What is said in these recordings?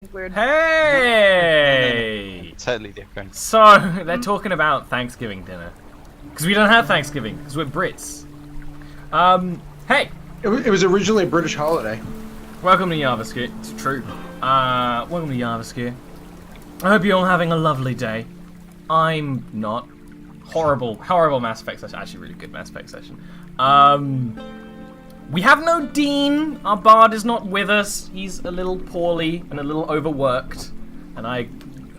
It's weird. Hey! No, totally different. So, they're talking about Thanksgiving dinner. Because we don't have Thanksgiving, because we're Brits. Hey! It was originally a British holiday. Welcome to Jarviskjir. It's true. Welcome to Jarviskjir. I hope you're all having a lovely day. I'm not. Horrible Mass Effect session. Actually, really good Mass Effect session. We have no Dean. Our bard is not with us. He's a little poorly and a little overworked. And I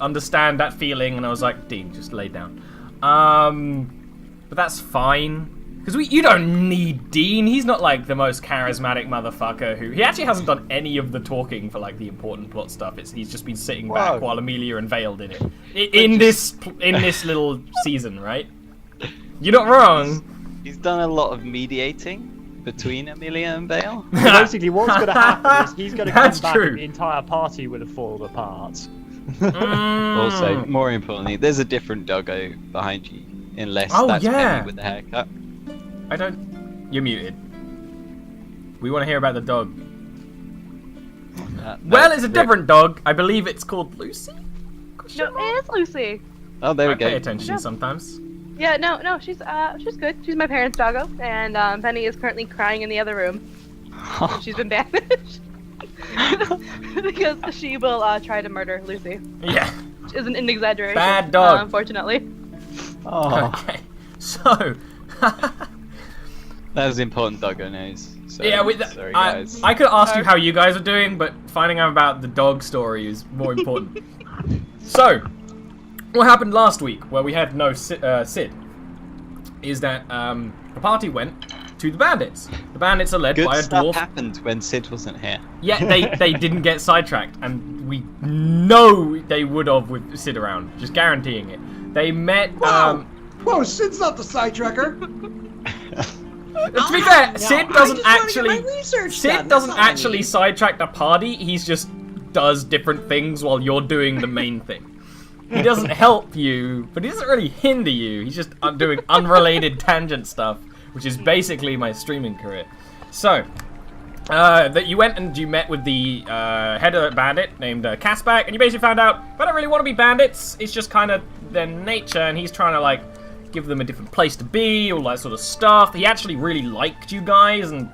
understand that feeling, and I was like, Dean, just lay down. But that's fine. Because you don't need Dean. He's not like the most charismatic motherfucker who... He actually hasn't done any of the talking for like the important plot stuff. He's just been sitting back while Amelia and Vale did it. In this little season, right? You're not wrong. He's done a lot of mediating between Amelia and Vale. So basically, what's going to happen is he's going to come That's back true. and the entire party will have fallen apart. Also, more importantly, there's a different doggo behind you. Unless that's Penny with the haircut. I don't... You're muted. We want to hear about the dog. Well, it's a different dog. I believe it's called Lucy? No, it is Lucy. Oh, there we go. Pay attention sometimes. Yeah, no, she's good. She's my parents' doggo, and Penny is currently crying in the other room. She's been banished because she will try to murder Lucy. Yeah. Which isn't an exaggeration. Bad dog. Unfortunately. Oh. Okay. So... That was important doggo news. So, yeah, sorry guys. I could ask you how you guys are doing, but finding out about the dog story is more important. So, what happened last week, where we had no Sid, is that the party went to the bandits. The bandits are led by a dwarf. Good stuff happened when Sid wasn't here. Yeah, they didn't get sidetracked, and we know they would have with Sid around, just guaranteeing it. They met. Whoa, Sid's not the sidetracker. To be fair, Sid doesn't actually sidetrack the party. He's just does different things while you're doing the main thing. He doesn't help you, but he doesn't really hinder you. He's just doing unrelated tangent stuff, which is basically my streaming career. So, that you went and you met with the head of a bandit named Kaspak, and you basically found out they don't really want to be bandits. It's just kind of their nature, and he's trying to like give them a different place to be, all that sort of stuff. He actually really liked you guys, and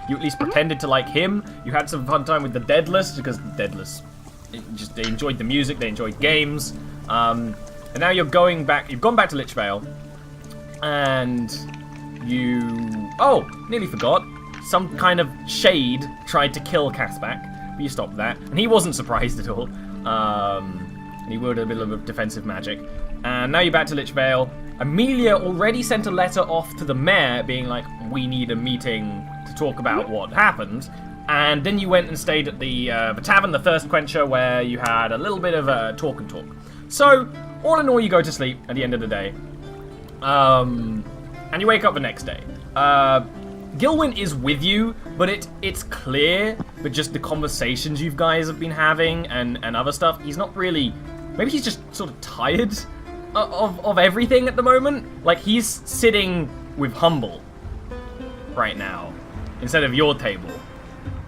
you at least pretended to like him. You had some fun time with the Deadless, because the Deadless, they enjoyed the music, they enjoyed games. And now you're going back, you've gone back to Lichvale, and you... Oh, nearly forgot. Some kind of shade tried to kill Kaspak, but you stopped that. And he wasn't surprised at all. And he wielded a bit of defensive magic. And now you're back to Lichvale. Amelia already sent a letter off to the mayor being like, we need a meeting to talk about what happened. And then you went and stayed at the tavern, the Thirst Quencher, where you had a little bit of a talk and talk. So, all in all, you go to sleep at the end of the day. And you wake up the next day. Gilwyn is with you, but it's clear that just the conversations you guys have been having and other stuff, he's not really... Maybe he's just sort of tired of everything at the moment. Like, he's sitting with Humble right now instead of your table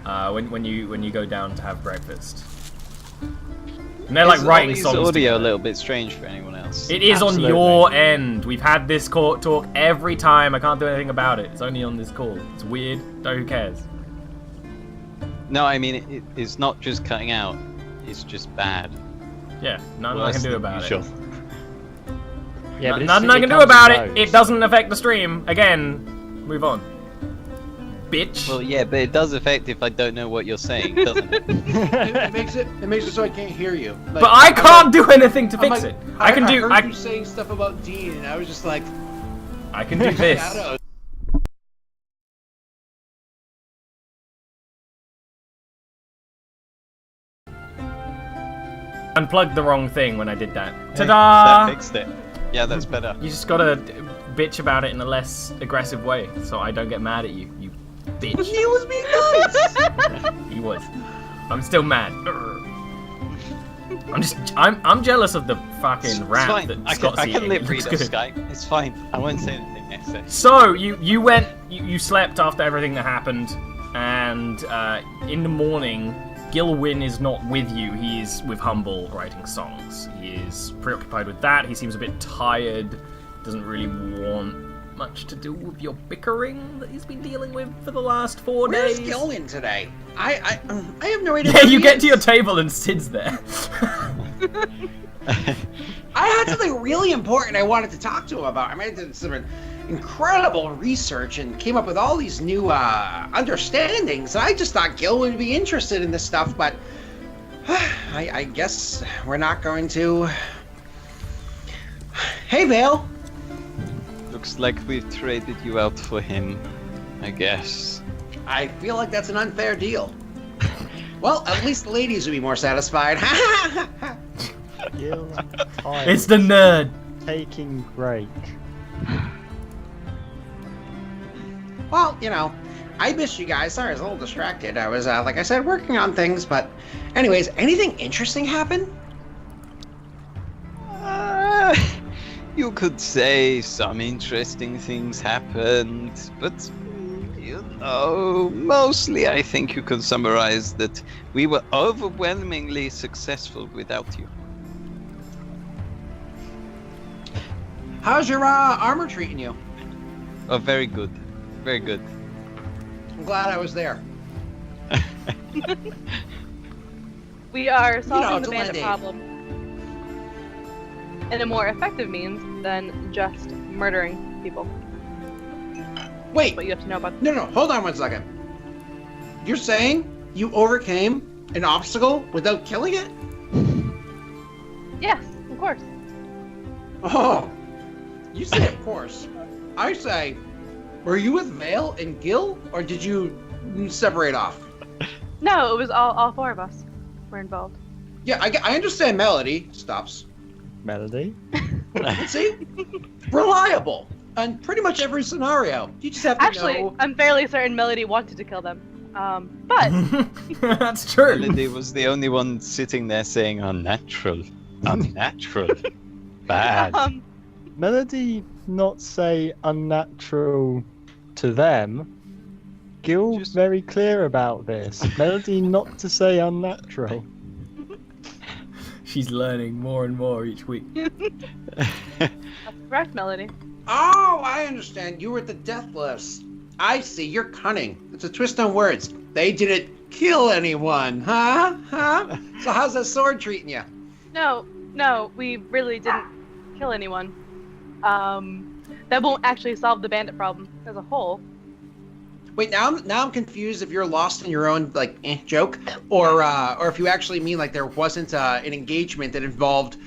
when you go down to have breakfast. And they're like writing songs. Is audio together. a little bit strange for anyone else? It is on your end. We've had this talk every time. I can't do anything about it. It's only on this call. It's weird. Who cares? No, I mean it's not just cutting out. It's just bad. Yeah, nothing I can do about it. Yeah, but nothing I can do about it. It doesn't affect the stream. Again, move on. Bitch. Well, yeah, but it does affect if I don't know what you're saying, doesn't it? It makes it so I can't hear you. Like, but I can't do anything to fix it. I can do. I heard you saying stuff about Dean, and I was just like, I can do this. Unplugged the wrong thing when I did that. Ta-da! That fixed it. Yeah, that's better. You just gotta bitch about it in a less aggressive way, so I don't get mad at you, you bitch. he was being nice. He was. I'm still mad. I'm jealous of the fucking rap that Scott's I can lip read Looks on good. Skype. It's fine. I won't say anything next day. So you went, you slept after everything that happened, and in the morning Gilwyn is not with you. He is with Humble writing songs. He is preoccupied with that. He seems a bit tired. Doesn't really want much to do with your bickering that he's been dealing with for the last 4 days. Where's Gillian today? I have no idea. Yeah, where you he get is. to your table and Sid's there. I had something really important I wanted to talk to him about. I mean, I did some incredible research and came up with all these new understandings. I just thought Gil would be interested in this stuff, but I guess we're not going to. Hey, Vale. Looks like we've traded you out for him, I guess. I feel like that's an unfair deal. Well, at least the ladies would be more satisfied. Gil, It's the nerd. taking break. Well, you know, I missed you guys. Sorry, I was a little distracted. I was, like I said, working on things. But anyways, anything interesting happen? You could say some interesting things happened, but you know, mostly I think you can summarize that we were overwhelmingly successful without you. How's your armor treating you? Oh, very good. Very good. I'm glad I was there. We are solving the to bandit lend aid. problem in a more effective means than just murdering people. Wait, What you have to know about. no, hold on 1 second. You're saying you overcame an obstacle without killing it? Yes, of course. Oh, you say of course. I say, were you with Vale and Gil, or did you separate off? No, it was all 4 of us were involved. Yeah, I understand Melody. Stops. Melody? See? Reliable. On pretty much every scenario. You just have to Actually, know. I'm fairly certain Melody wanted to kill them. But That's true. Melody was the only one sitting there saying unnatural. Unnatural. Bad. Melody not say unnatural to them. Gil's Just- very clear about this. Melody not to say unnatural. She's learning more and more each week. that's correct, Melody. Oh, I understand. You were at the death list. I see. You're cunning. It's a twist on words. They didn't kill anyone, huh? Huh? So how's that sword treating you? No, we really didn't kill anyone. That won't actually solve the bandit problem as a whole. Wait, now I'm confused if you're lost in your own joke, or if you actually mean like there wasn't an engagement that involved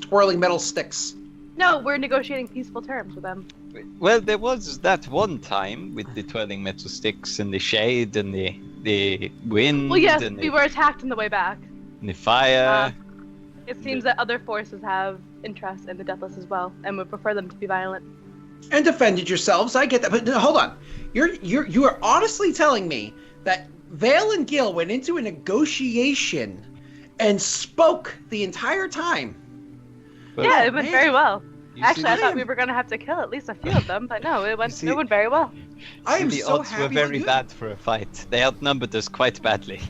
twirling metal sticks. No, we're negotiating peaceful terms with them. Well, there was that one time with the twirling metal sticks and the shade and the wind Well, yes, and we were attacked on the way back. the fire. It seems that other forces have interest in the Deathless as well, and would prefer them to be violent. And defended yourselves. I get that, but hold on. You are honestly telling me that Vale and Gil went into a negotiation and spoke the entire time. But Yeah, it went very well. you Actually, see, I thought we were going to have to kill at least a few of them, but no, it went very well. I am the so odds happy were very that you- bad for a fight. They outnumbered us quite badly.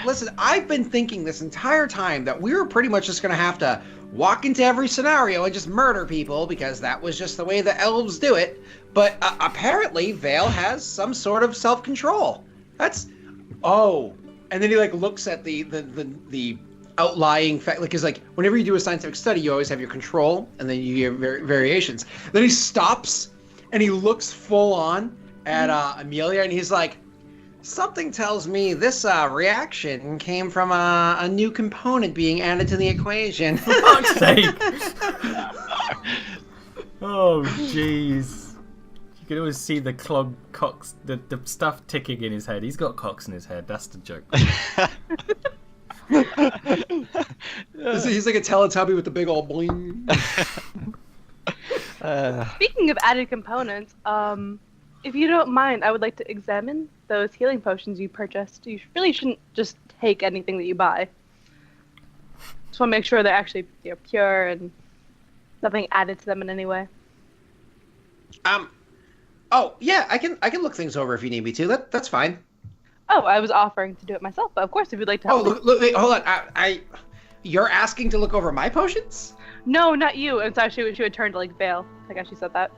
Listen, I've been thinking this entire time that we were pretty much just going to have to walk into every scenario and just murder people because that was just the way the elves do it. But apparently, Vale has some sort of self-control. And then he looks at the outlying fact, because whenever you do a scientific study, you always have your control and then you have variations. Then he stops and he looks full on at Amelia and he's like, something tells me this reaction came from a new component being added to the equation. For fuck's sake! Oh, jeez. You can always see the cocks, the stuff ticking in his head. He's got cocks in his head. That's the joke. He's like a Teletubby with the big old bling. Speaking of added components, if you don't mind, I would like to examine those healing potions you purchased. You really shouldn't just take anything that you buy. Just want to make sure they're actually pure and nothing added to them in any way. Oh yeah, I can look things over if you need me to. That's fine. Oh, I was offering to do it myself, but of course, if you'd like to Oh, help me. look, wait, hold on. You're asking to look over my potions? No, not you. And so she would turn to like Vale. I guess she said that.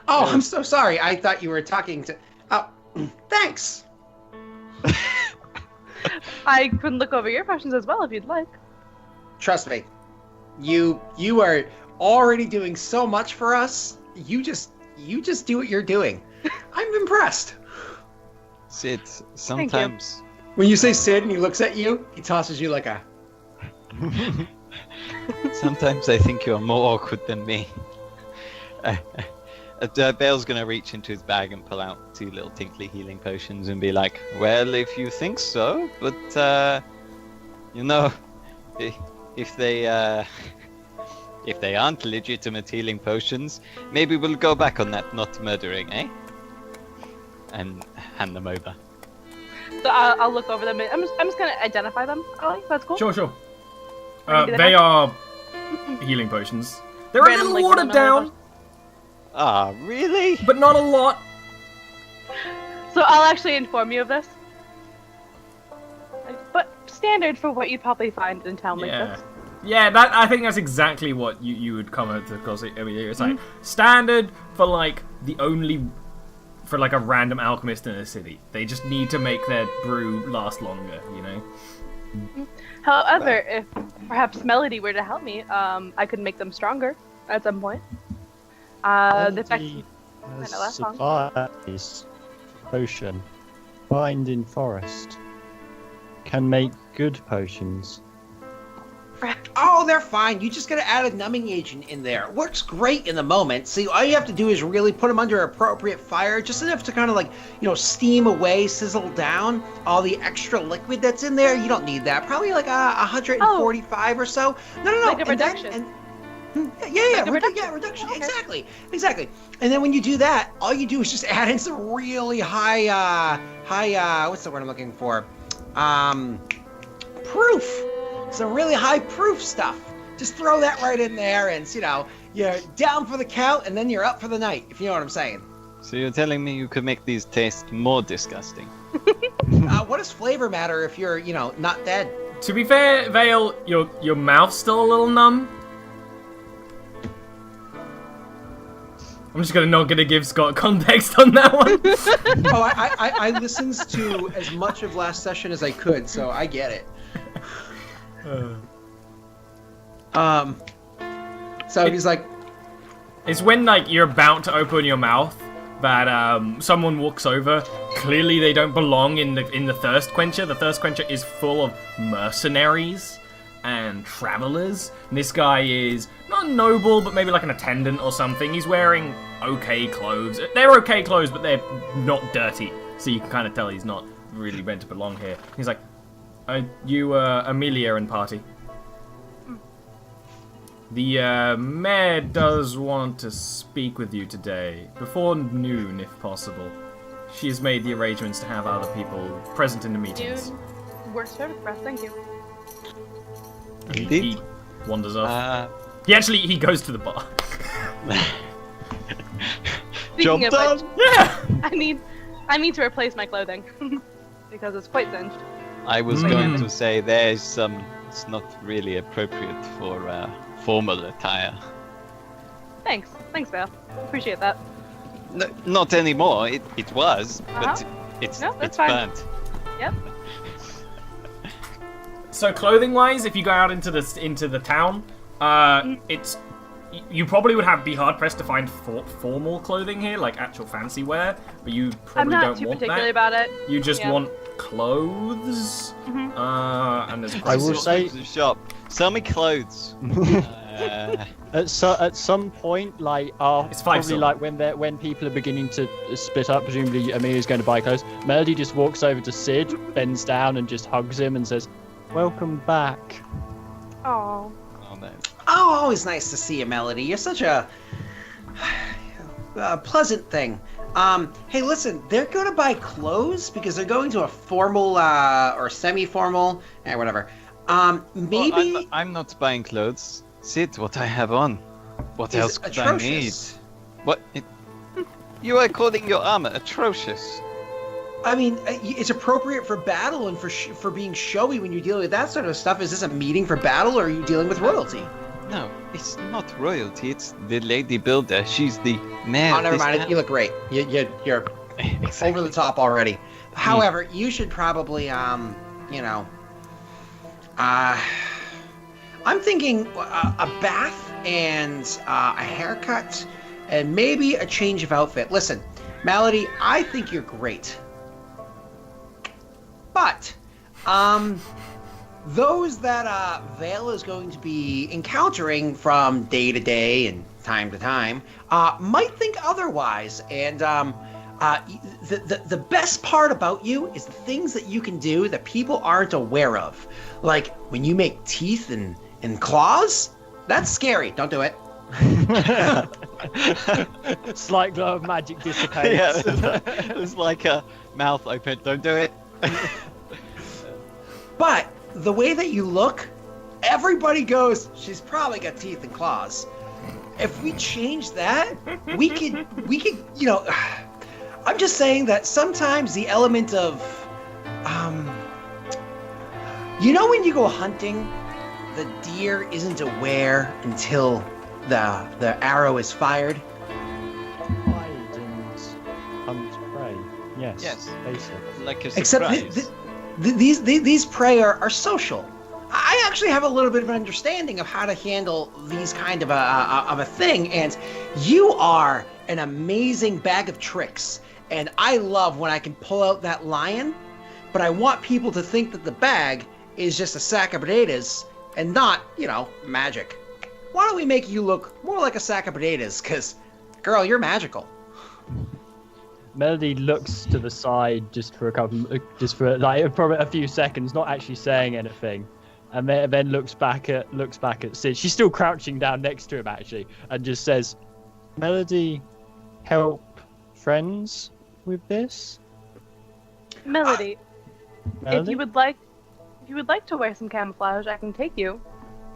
Oh, I'm so sorry. I thought you were talking to. Oh, thanks. I can look over your potions as well if you'd like. Trust me, you are already doing so much for us. You just do what you're doing. I'm impressed. Sid, sometimes. When you say Sid and he looks at you, he tosses you like a. Sometimes I think you're more awkward than me. Bale's gonna reach into his bag and pull out 2 little tinkly healing potions and be like, "Well, if you think so, but you know, if they aren't legitimate healing potions, maybe we'll go back on that not murdering, eh?" And hand them over. So I'll look over them. I'm just gonna identify them. Oh, that's cool. Sure. Maybe They are healing potions. They're a Random, little like, watered vanilla down, Ah, really? but not a lot. So I'll actually inform you of this. But standard for what you'd probably find in town like this. Yeah, that I think that's exactly what you would come at because I mean, it's like standard for like for like a random alchemist in a city. They just need to make their brew last longer, you know. However, if perhaps Melody were to help me, I could make them stronger at some point. The fact Melody might has not last long. supplies, potion, binding forest, can make good potions. Oh, they're fine. You just gotta add a numbing agent in there. Works great in the moment. See, all you have to do is really put them under appropriate fire, just enough to kind of like, steam away, sizzle down all the extra liquid that's in there. You don't need that. Probably like 145 or so. No. Like a reduction. Reduction. Okay. Exactly. And then when you do that, all you do is just add in some really high, what's the word I'm looking for? Proof. Some really high proof stuff. Just throw that right in there and, you're down for the count and then you're up for the night, if you know what I'm saying. So you're telling me you could make these taste more disgusting? What does flavor matter if you're, not dead? To be fair, Vale, your mouth's still a little numb. I'm just not gonna give Scott context on that one. Oh, I listened to as much of last session as I could, so I get it. So he's like, It's when you're about to open your mouth that someone walks over. Clearly, they don't belong in the thirst quencher. The thirst quencher is full of mercenaries and travelers. And this guy is not noble, but maybe like an attendant or something. He's wearing okay clothes. They're okay clothes, but they're not dirty, so you can kind of tell he's not really meant to belong here. He's like, you, Amelia and party. The mayor does want to speak with you today, before noon if possible. She has made the arrangements to have other people present in the meetings. Works perfect for us, thank you. He wanders off. He goes to the bar. Job Speaking of done. which, Yeah! I need to replace my clothing because it's quite singed. I was going to say it's not really appropriate for formal attire. Thanks, Vale. Appreciate that. No, not anymore. It was, but it's No, that's it's fine. burnt. Yep. So clothing-wise, if you go out into the town, you probably would be hard-pressed to find formal clothing here, like actual fancy wear, but you probably I'm don't not too want particular that. about it. You just Yeah. want clothes, and there's I will say- The shop. Sell me clothes. At some point, It's 5 probably silver. when people are beginning to split up, presumably Amelia's going to buy clothes. Melody just walks over to Sid, bends down, and just hugs him and says, "Welcome back." Oh. Oh no. oh, always nice to see you, Melody. You're such a pleasant thing. Hey, listen, they're going to buy clothes because they're going to a formal or semi-formal, whatever. Maybe Well, I'm not buying clothes. Sid, what I have on. What is else could I need? atrocious. What? You are calling your armor atrocious? I mean, it's appropriate for battle and for being showy when you're dealing with that sort of stuff. Is this a meeting for battle, or are you dealing with royalty? No, it's not royalty. It's the lady builder. She's the mayor. Oh, never mind. You look great. You're Exactly. over the top already. However, you should probably, you know, I'm thinking a bath and a haircut and maybe a change of outfit. Listen, Melody, I think you're great. But, those that Vale is going to be encountering from day to day and time to time might think otherwise. And the best part about you is the things that you can do that people aren't aware of. Like when you make teeth and claws, that's scary. Don't do it. Slight glow of magic dissipates. Yeah, it's like a mouth open. Don't do it. But the way that you look, everybody goes, she's probably got teeth and claws. If we change that, we could, you know, I'm just saying that sometimes the element of, you know, when you go hunting, the deer isn't aware until the arrow is fired. Hide and hunt prey. Yes. Yes. Basically. Like a Except surprise. these prey are social. I actually have a little bit of an understanding of how to handle these kind of a thing, and you are an amazing bag of tricks. And I love when I can pull out that lion, but I want people to think that the bag is just a sack of potatoes and not, you know, magic. Why don't we make you look more like a sack of potatoes? Because, girl, you're magical. Melody looks to the side just for like probably a few seconds, not actually saying anything, and then looks back at Sid. She's still crouching down next to him actually, and just says, "Melody, help friends with this." Melody, Melody? if you would like to wear some camouflage, I can take you,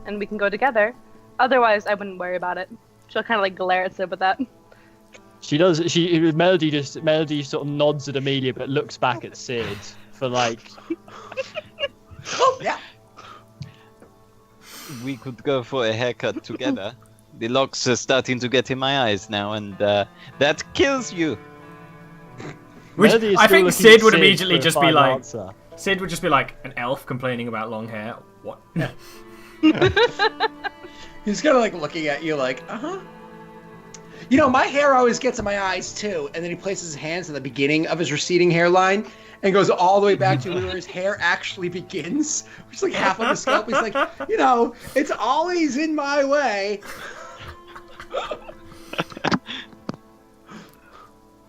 and we can go together. Otherwise, I wouldn't worry about it. She'll kind of like glare at Sid with that. She does. Melody sort of nods at Amelia, but looks back at Sid for like. Oh, yeah. We could go for a haircut together. The locks are starting to get in my eyes now, and that kills you. Which Melody is I still think looking Sid at would Sid immediately for a just be final like, answer. Sid would just be like an elf complaining about long hair. What? He's kind of like looking at you like, uh-huh. You know, my hair always gets in my eyes too, and then he places his hands at the beginning of his receding hairline and goes all the way back to where his hair actually begins, which is like half of his scalp. He's like, you know, it's always in my way.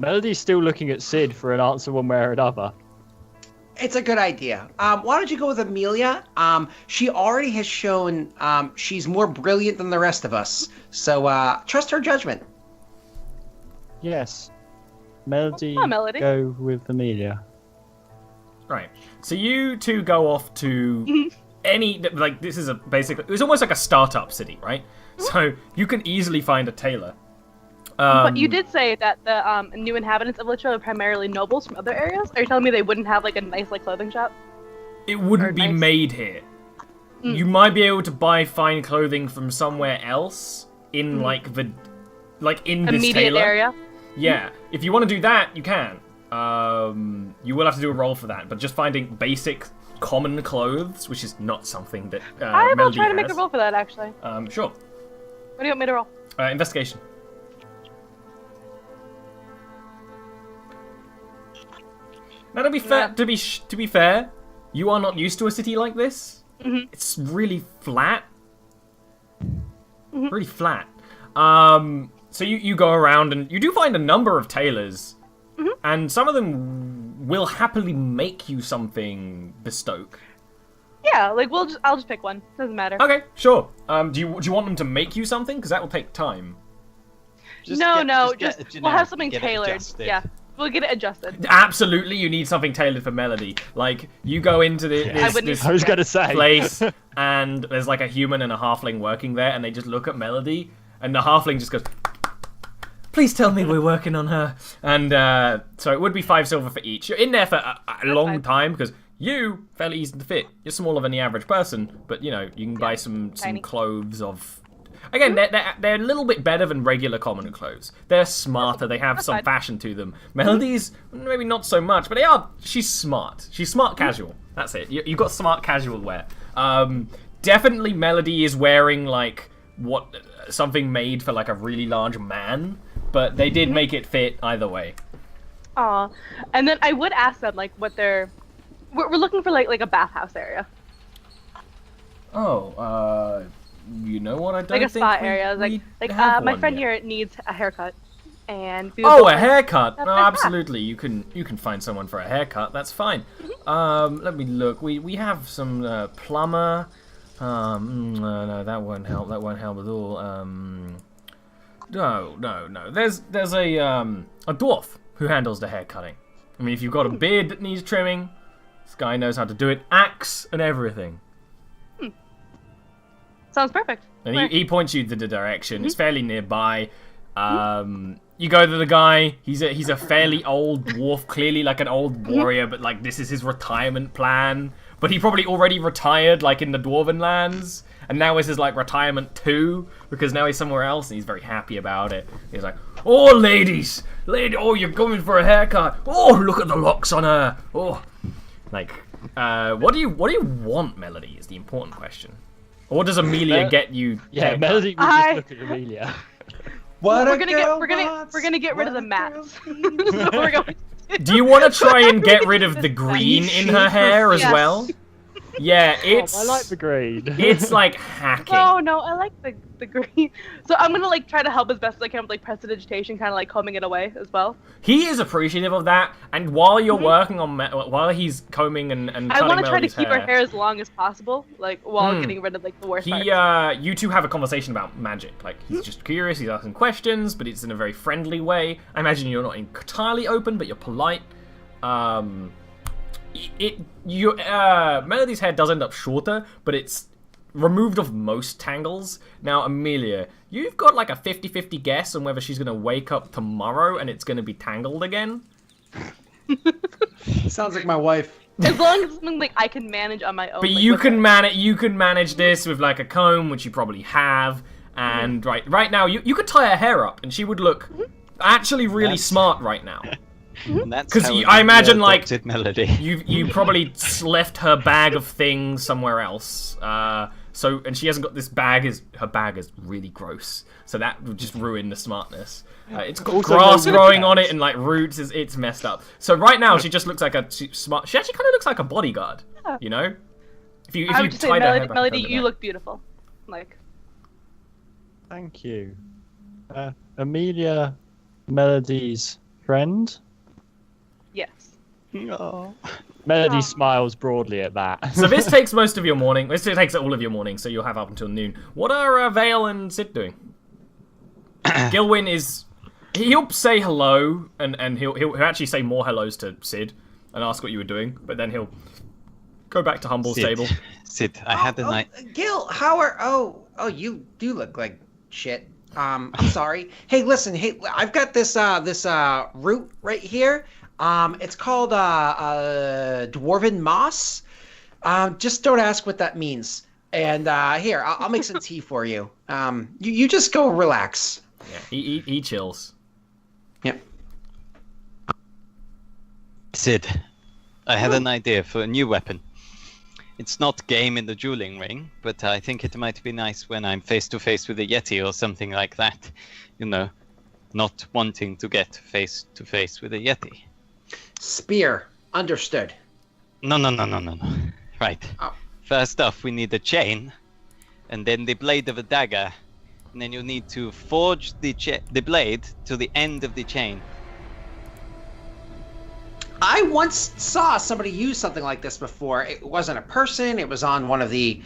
Melody's still looking at Sid for an answer one way or another. It's a good idea. Why don't you go with Amelia? She already has shown she's more brilliant than the rest of us, so trust her judgment. Yes. Melody, Come on, Melody. go with Amelia. Right. So you two go off to any like this is it's almost like a startup city, right? So you can easily find a tailor. But you did say that the new inhabitants of Lichvale are primarily nobles from other areas. Are you telling me they wouldn't have like a nice like clothing shop? It wouldn't Or be nice. made here. You might be able to buy fine clothing from somewhere else in like this Immediate tailor area. Yeah, if you want to do that, you can. You will have to do a roll for that, but just finding basic common clothes, which is not something that I will Melody try to make a has. roll for that actually. Sure. What do you want me to roll? Investigation. Now, to be fair, to be fair, you are not used to a city like this. It's really flat. Really flat. So you go around and you do find a number of tailors, and some of them will happily make you something bespoke. Yeah, like I'll just pick one. Doesn't matter. Okay, sure. Do you want them to make you something? Because that will take time. Just We'll get a have generic, something get it tailored. adjusted. Yeah, we'll get it adjusted. Absolutely, you need something tailored for Melody. Like, you go into this I was gonna say. place, and there's like a human and a halfling working there, and they just look at Melody, and the halfling just goes, please tell me we're working on her. And so it would be 5 silver for each. You're in there for a long time because you fairly easy to fit. You're smaller than the average person, but you know you can buy some clothes of. Again, they're a little bit better than regular common clothes. They're smarter. They have some fashion to them. Melody's maybe not so much, but she's smart. She's smart casual. That's it. You've got smart casual wear. Definitely Melody is wearing like something made for like a really large man, but they did make it fit either way. Aw. And then I would ask them like what we're looking for like a bathhouse area. Oh, you know what? I don't like a think spa area. Like my friend here needs a haircut, and a haircut. No, absolutely. You can find someone for a haircut. That's fine. Let me look. We have some plumber. No, that won't help. That won't help at all. No. There's a dwarf who handles the hair cutting. I mean, if you've got a beard that needs trimming, this guy knows how to do it. Axe and everything. Sounds perfect. And he points you to the direction. It's fairly nearby. You go to the guy. He's a fairly old dwarf, clearly like an old warrior, but like this is his retirement plan. But he probably already retired, like in the Dwarven lands, and now is his like retirement too, because now he's somewhere else, and he's very happy about it. He's like, "Oh, lady, oh, you're coming for a haircut. Oh, look at the locks on her. Oh, like, what do you want, Melody? Is the important question. Or does Amelia get you? Yeah, Melody would just look at Amelia. We're gonna get rid of the mats. So we're going do you want to try and get rid of the green in her hair as well? Yeah, it's. I like the green. It's like hacking. No, I like the green. So I'm gonna like try to help as best as I can with like prestidigitation, kind of like combing it away as well. He is appreciative of that, and while you're working on, while he's combing and cutting I want to try to Melody's keep her hair as long as possible, like while getting rid of like the worst parts. You two have a conversation about magic. Like he's just curious, he's asking questions, but it's in a very friendly way. I imagine you're not entirely open, but you're polite. Melody's hair does end up shorter, but it's removed of most tangles. Now, Amelia, you've got like a 50-50 guess on whether she's going to wake up tomorrow and it's going to be tangled again. Sounds like my wife. As long as it's something like I can manage on my own. But like, you can manage this with like a comb, which you probably have. And right now, you could tie her hair up, and she would look actually really smart right now. Because I imagine like Melody. you probably left her bag of things somewhere else. And she hasn't got this bag. Her bag is really gross. So that would just ruin the smartness. It's got grass growing on it and like roots. It's messed up. So right now she just looks like a smart. She actually kind of looks like a bodyguard. Yeah. You know, if you I would just say, tied her hair back Melody, from the you back. look beautiful. Like. Thank you. Amelia, Melody's friend. Yes. No. Melody smiles broadly at that. So this takes most of your morning. This takes all of your morning, so you'll have up until noon. What are Vale and Sid doing? Gilwyn is... He'll say hello, and he'll actually say more hellos to Sid and ask what you were doing, but then he'll go back to Humble's table. Sid, I had the night... Gil, how are... Oh, you do look like shit. I'm sorry. Hey, listen, I've got this root right here. It's called dwarven moss. Just don't ask what that means. And here, I'll make some tea for you. You just go relax. Yeah, he chills. Yep. Sid, I had an idea for a new weapon. It's not game in the dueling ring, but I think it might be nice when I'm face to face with a Yeti or something like that. You know, not wanting to get face to face with a Yeti. Spear. Understood. No. Right. Oh. First off, we need a chain, and then the blade of a dagger, and then you need to forge the blade to the end of the chain. I once saw somebody use something like this before. It wasn't a person. It was on one of the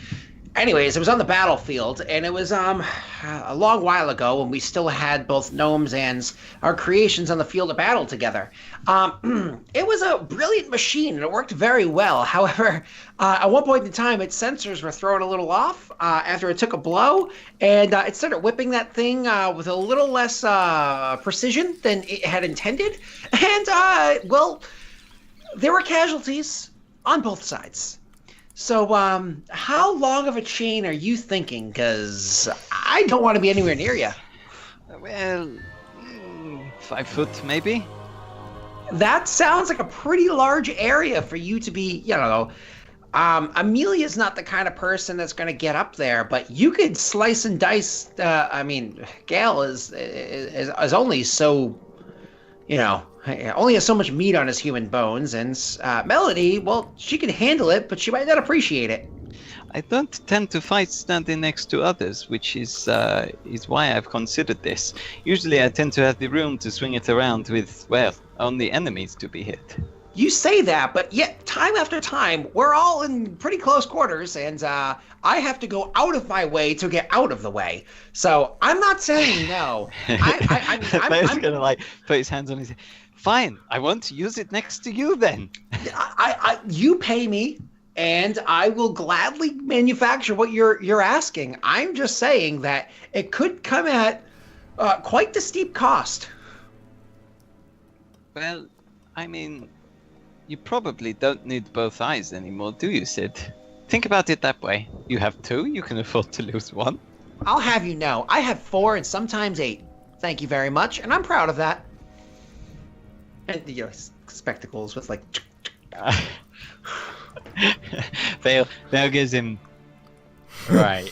Anyways, it was on the battlefield, and it was a long while ago when we still had both gnomes and our creations on the field of battle together. It was a brilliant machine, and it worked very well. However, at one point in time, its sensors were thrown a little off after it took a blow, and it started whipping that thing with a little less precision than it had intended. And, well, there were casualties on both sides. So, how long of a chain are you thinking? Because I don't want to be anywhere near you. Well, 5 foot maybe? That sounds like a pretty large area for you to be, you know. Amelia's not the kind of person that's going to get up there, but you could slice and dice. I mean, Gale is only so, you know, only has so much meat on his human bones, and Melody, well, she can handle it, but she might not appreciate it. I don't tend to fight standing next to others, which is why I've considered this. Usually I tend to have the room to swing it around with, well, only enemies to be hit. You say that, but yet time after time, we're all in pretty close quarters, and I have to go out of my way to get out of the way. So I'm not saying no. I'm gonna like put his hands on his head. Fine, I want to use it next to you then. You pay me, and I will gladly manufacture what you're asking. I'm just saying that it could come at quite the steep cost. Well, I mean, you probably don't need both eyes anymore, do you, Sid? Think about it that way. You have 2, you can afford to lose 1. I'll have you know, I have 4 and sometimes 8. Thank you very much, and I'm proud of that. And, you know, spectacles with, like... Vale gives him... Right.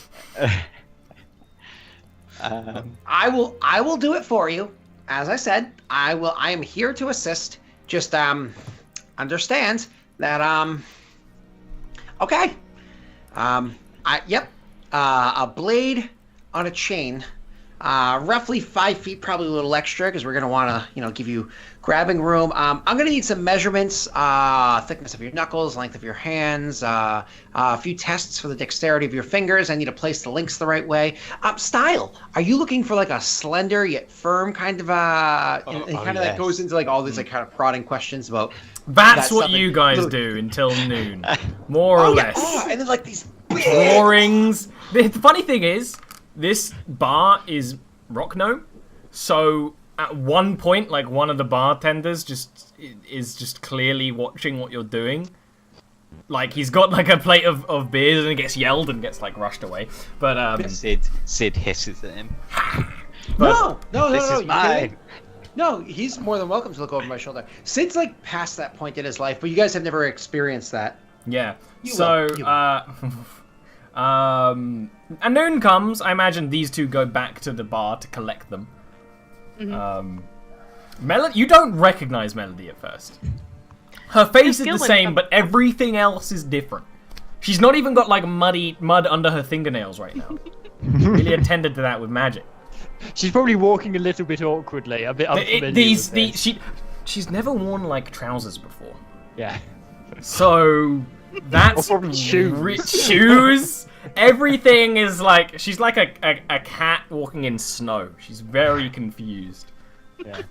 I will do it for you. As I said, I am here to assist. Just, understand that, okay. A blade on a chain, roughly 5 feet, probably a little extra, because we're going to want to, you know, give you grabbing room. I'm going to need some measurements, thickness of your knuckles, length of your hands, a few tests for the dexterity of your fingers. I need to place the links the right way. Style. Are you looking for like a slender yet firm kind of, that goes into like all these like kind of prodding questions about. That's what you guys do until noon, more or less. Oh, and then like these drawings. The funny thing is, this bar is rock gnome, so at one point, like one of the bartenders is just clearly watching what you're doing. Like he's got like a plate of beers and he gets yelled and gets like rushed away. But Sid hisses at him. No, this is mine. No, he's more than welcome to look over my shoulder. Sid's like past that point in his life, but you guys have never experienced that. Yeah. You so will. And noon comes. I imagine these two go back to the bar to collect them. Mm-hmm. Melody, you don't recognize Melody at first. Her face is the same, but everything else is different. She's not even got like mud under her fingernails right now. Really attended to that with magic. She's probably walking a little bit awkwardly, a bit unfamiliar. She's never worn like trousers before. Yeah. So that's shoes. Everything is like she's like a cat walking in snow. She's very confused. Yeah.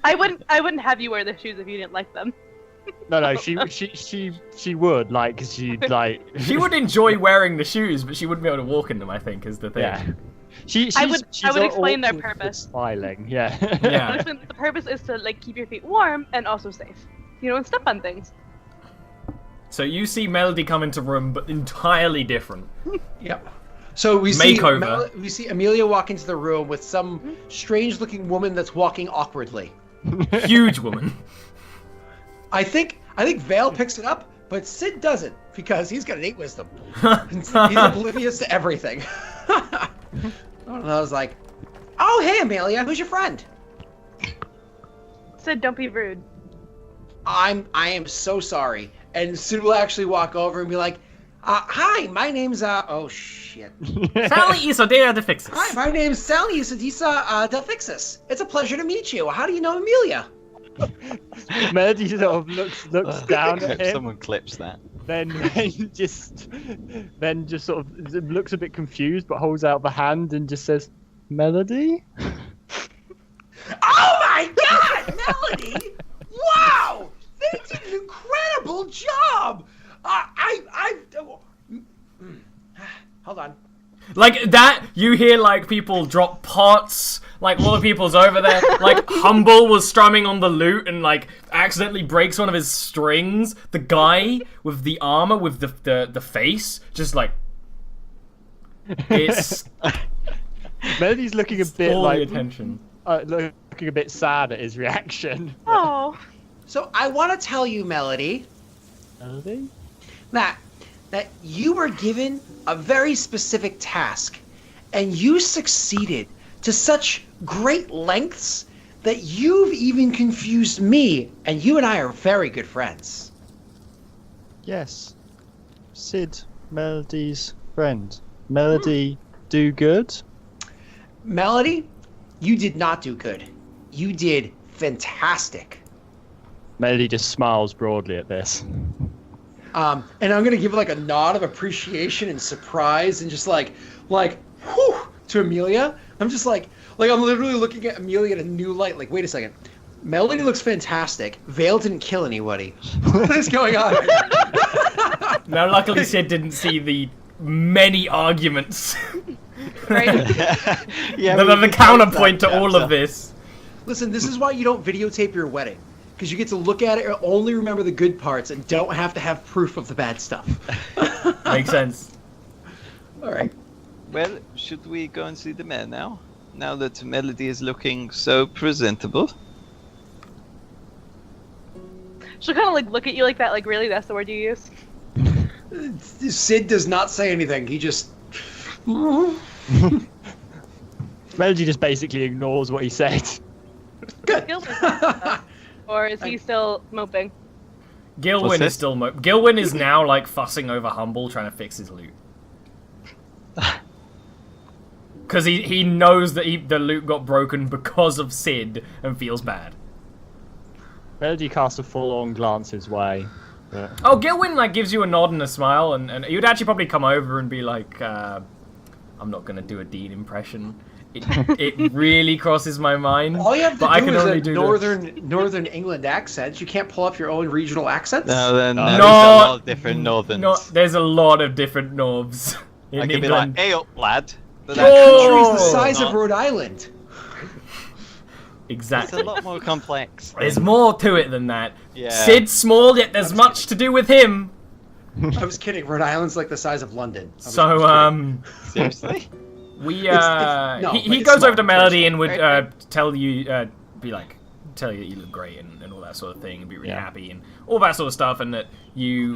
I wouldn't have you wear the shoes if you didn't like them. No, she would like she would enjoy wearing the shoes, but she wouldn't be able to walk in them. I think is the thing. Yeah. I would explain their purpose. Smiling, yeah. Yeah. The purpose is to like keep your feet warm and also safe. You know, and step on things. So you see Melody come into room, but entirely different. Yep. So we see Amelia walk into the room with some strange-looking woman that's walking awkwardly. Huge woman. I think Vale picks it up, but Sid doesn't because he's got an 8 wisdom. He's oblivious to everything. And I was like, "Oh, hey, Amelia, who's your friend?" Sid, don't be rude. I am so sorry. And Sid will actually walk over and be like, "Hi, my name's oh shit." Sally Isadea de Fixis. Hi, my name's Sally Isadisa de Fixis. It's a pleasure to meet you. How do you know Amelia? Melody sort of looks down at him. Someone clips that. then just sort of looks a bit confused, but holds out the hand and just says, "Melody." Oh my God, Melody! Wow, they did an incredible job. Hold on. Like that, you hear like people drop pots, like all the people's over there. Like Humble was strumming on the lute and like accidentally breaks one of his strings. The guy with the armor with the face, just like it's Melody's looking a bit all like the attention. looking a bit sad at his reaction. Oh. So I want to tell you, Melody, Melody? that you were given a very specific task, and you succeeded to such great lengths that you've even confused me, and you and I are very good friends. Yes. Sid, Melody's friend. Melody, do good? Melody, you did not do good. You did fantastic. Melody just smiles broadly at this. And I'm gonna give like a nod of appreciation and surprise, and just like, whew, to Amelia. I'm just like I'm literally looking at Amelia in a new light. Like, wait a second, Melody looks fantastic. Vale didn't kill anybody. What is going on? Now, luckily, Sid didn't see the many arguments. Right? Yeah, the counterpoint to all of this. Listen, this is why you don't videotape your wedding. Because you get to look at it and only remember the good parts and don't have to have proof of the bad stuff. Makes sense. All right. Well, should we go and see the mayor now? Now that Melody is looking so presentable. She'll kind of like look at you like that, like, really, that's the word you use? Sid does not say anything. He just... Melody just basically ignores what he said. Good. Or is he still moping? Gilwyn is still Gilwyn is now like fussing over Humble, trying to fix his loot. Because he knows that the loot got broken because of Sid and feels bad. Melody casts a full-on glance his way. But... Oh, Gilwyn like gives you a nod and a smile, and you'd actually probably come over and be like, I'm not gonna do a Dean impression. It really crosses my mind. All you have to but I do can is only a do northern England accent. You can't pull up your own regional accents? No, then there's a No. lot of different northerns. No, there's a lot of different Norvs in I could be England. like, hey up, lad. But That country's the Oh! size of not. Rhode Island. It's Exactly. a lot more complex. There's more to it than that. Yeah. Sid's small, yet there's much to do with him. I was kidding. Rhode Island's like the size of London. I was So, kidding. Seriously? we no, but he it's goes small, over to very Melody small, and would right? tell you that you look great and all that sort of thing, and be really Yeah. happy and all that sort of stuff, and that you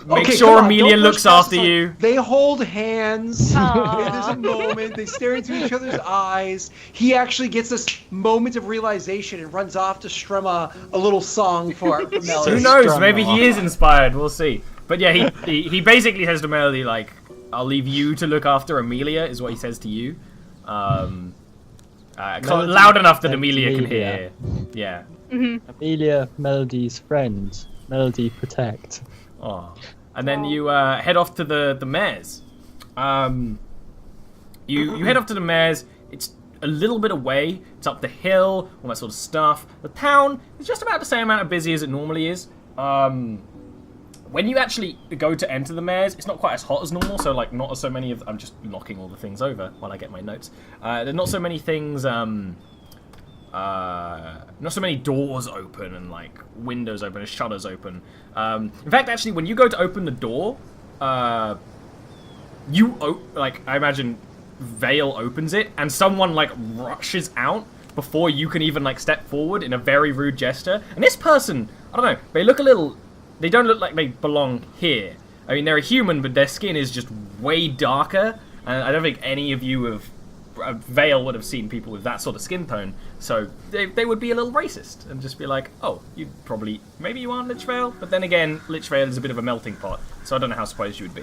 make Okay, sure come on, Amelia don't looks push past after this, like, you. They hold hands. Aw. There's a moment. They stare into each other's eyes. He actually gets this moment of realization and runs off to strum a little song for Melody. Who knows? Strum Maybe he off. is inspired. We'll see. But yeah, he basically says to Melody like, "I'll leave you to look after Amelia," is what he says to you. Melody Loud enough that and Amelia can Amelia. hear. Yeah. Amelia, Melody's friend. Melody, protect. Oh. And then you head off to the mayor's. You head off to the mayor's. It's a little bit away. It's up the hill, all that sort of stuff. The town is just about the same amount of busy as it normally is. When you actually go to enter the mayor's, it's not quite as hot as normal, so like not so many of... I'm just knocking all the things over while I get my notes. There's not so many things... not so many doors open and like windows open and shutters open. In fact, actually, when you go to open the door, I imagine Vale opens it and someone like rushes out before you can even like step forward in a very rude gesture. And this person, I don't know, they look a little... They don't look like they belong here. I mean, they're a human, but their skin is just way darker. And I don't think any of you have... Vale would have seen people with that sort of skin tone. So they would be a little racist and just be like, oh, you probably... Maybe you aren't Lichvale? But then again, Lichvale is a bit of a melting pot. So I don't know how surprised you would be.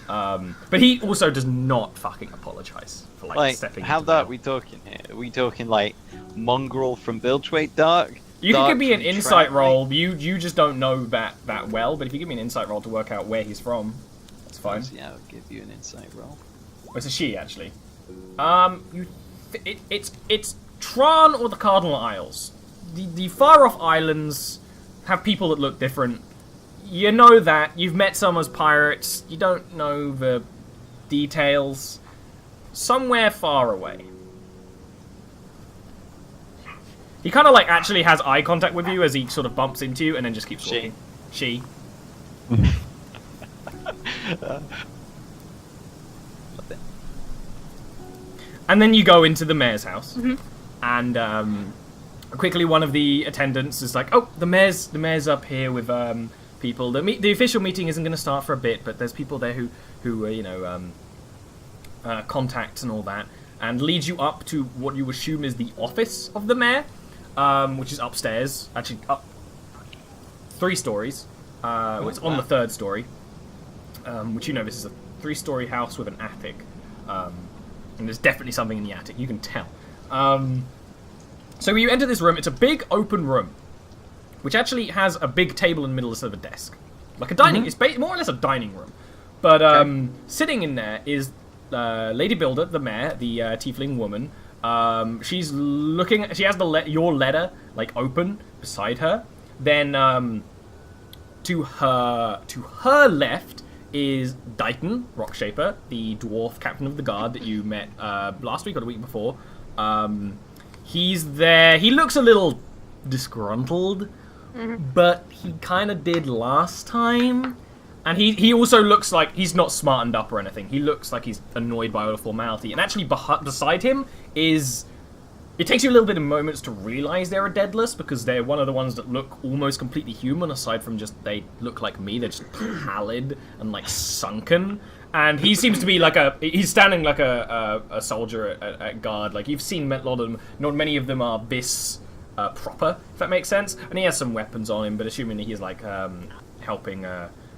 But he also does not fucking apologize for like stepping how into dark Vale. we talking here? Are we talking like mongrel from Bilgeweight dark? You can give me an from insight traveling. roll. You just don't know that well, but if you give me an insight roll to work out where he's from, that's fine. Yeah, I'll give you an insight roll. Oh, it's a she, actually. It's Tron or the Cardinal Isles. The far-off islands have people that look different. You know that. You've met some as pirates. You don't know the details. Somewhere far away. He kind of like actually has eye contact with you as he sort of bumps into you and then just keeps walking. She. And then you go into the mayor's house, and quickly one of the attendants is like, "Oh, the mayor's up here with people. The official meeting isn't going to start for a bit, but there's people there who you know, contacts and all that, and leads you up to what you assume is the office of the mayor, which is upstairs, actually up 3 stories. It's on the 3rd story, which you know this is a 3-story house with an attic, and there's definitely something in the attic. You can tell. So you enter this room. It's a big open room, which actually has a big table in the middle instead of a desk, like a dining. It's more or less a dining room, but sitting in there is Lady Builder, the mayor, the tiefling woman. She's looking. She has your letter like open beside her. Then to her left is Dighton, Rockshaper, the dwarf captain of the guard that you met last week or the week before. He's there. He looks a little disgruntled, but he kind of did last time. And he also looks like he's not smartened up or anything. He looks like he's annoyed by all the formality. And actually beside him is... It takes you a little bit of moments to realize they're a deadless, because they're one of the ones that look almost completely human, aside from just they look like me. They're just pallid and like sunken. And he seems to be like he's standing like a soldier at guard. Like you've seen a lot of them. Not many of them are bis proper, if that makes sense. And he has some weapons on him, but assuming he's like helping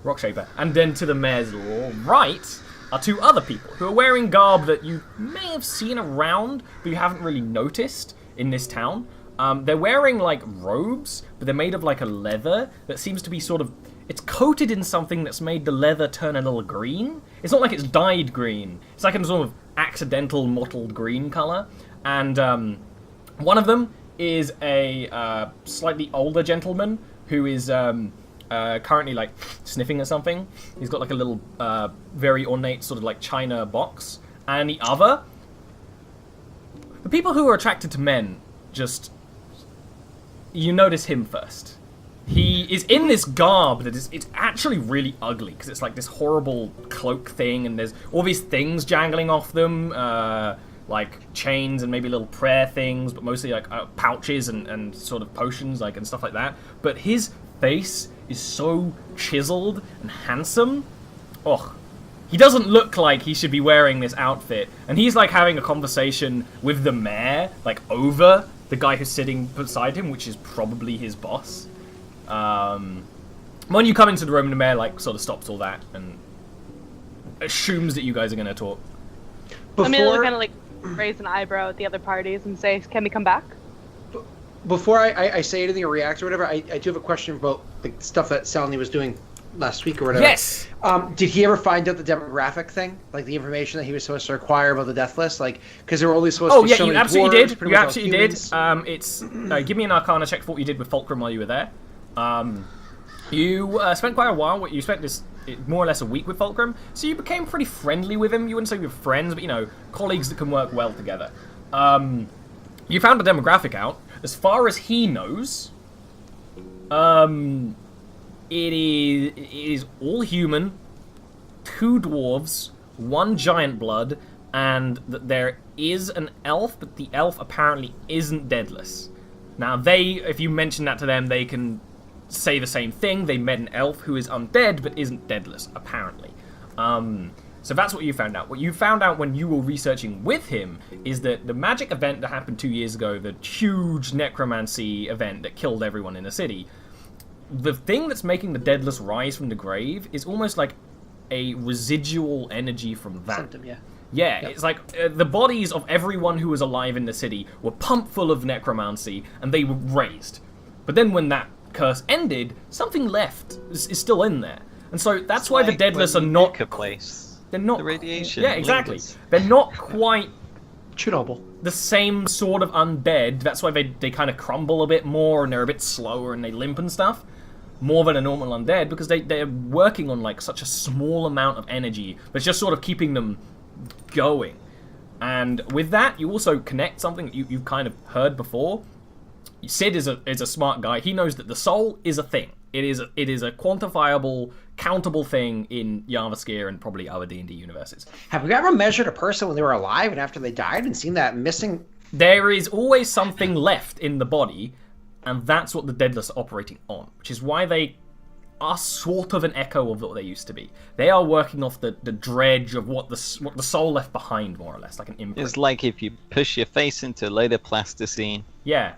Rockshaper. And then to the mayor's right are 2 other people who are wearing garb that you may have seen around, but you haven't really noticed in this town. They're wearing like robes, but they're made of like a leather that seems to be sort of... It's coated in something that's made the leather turn a little green. It's not like it's dyed green. It's like a sort of accidental mottled green color. And one of them is a slightly older gentleman who is currently like sniffing at something. He's got like a little very ornate sort of like china box. And the other... The people who are attracted to men just... You notice him first. He is in this garb that is, it's actually really ugly, because it's like this horrible cloak thing, and there's all these things jangling off them, like chains and maybe little prayer things, but mostly like pouches and sort of potions, like, and stuff like that. But his face is so chiseled and handsome. Ugh. He doesn't look like he should be wearing this outfit, and he's like having a conversation with the mayor, like over the guy who's sitting beside him, which is probably his boss. When you come into the room, the mayor like sort of stops all that and assumes that you guys are going to talk. I'm gonna kind of like raise an eyebrow at the other parties and say, "Can we come back?" Before I say anything or react or whatever, I do have a question about the stuff that Salny was doing last week or whatever. Yes. Did he ever find out the demographic thing, like the information that he was supposed to acquire about the death list, like because there were only supposed to be so many absolutely dwarves, did. pretty You much all absolutely did. humans? Give me an Arcana check for what you did with Fulcrum while you were there. You spent quite a while. You spent this more or less a week with Fulcrum, so you became pretty friendly with him. You wouldn't say you were friends, but you know, colleagues that can work well together. You found a demographic out. As far as he knows, it is all human, 2 dwarves, 1 giant blood, and that there is an elf, but the elf apparently isn't deadless. Now, if you mention that to them, they can say the same thing. They met an elf who is undead, but isn't deadless, apparently. So that's what you found out. What you found out when you were researching with him is that the magic event that happened 2 years ago, the huge necromancy event that killed everyone in the city, the thing that's making the deadless rise from the grave is almost like a residual energy from that. Symptom, yeah. Yeah, yep. It's like the bodies of everyone who was alive in the city were pumped full of necromancy, and they were raised. But then when that curse ended, something left is still in there. And so that's why the Deadless are not... Pick a place. They're not... The radiation. Yeah, exactly. lingers. They're not quite Chernobyl. the same sort of undead. That's why they kind of crumble a bit more and they're a bit slower and they limp and stuff. More than a normal undead, because they're working on like such a small amount of energy, but it's just sort of keeping them going. And with that, you also connect something you've kind of heard before. Sid is a smart guy. He knows that the soul is a thing. It is a quantifiable, countable thing in Jarviskjir and probably other D&D universes. Have we ever measured a person when they were alive and after they died and seen that missing? There is always something left in the body, and that's what the Deadless are operating on, which is why they are sort of an echo of what they used to be. They are working off the dredge of what the soul left behind, more or less, like an imprint. It's like if you push your face into a load of plasticine, Yeah.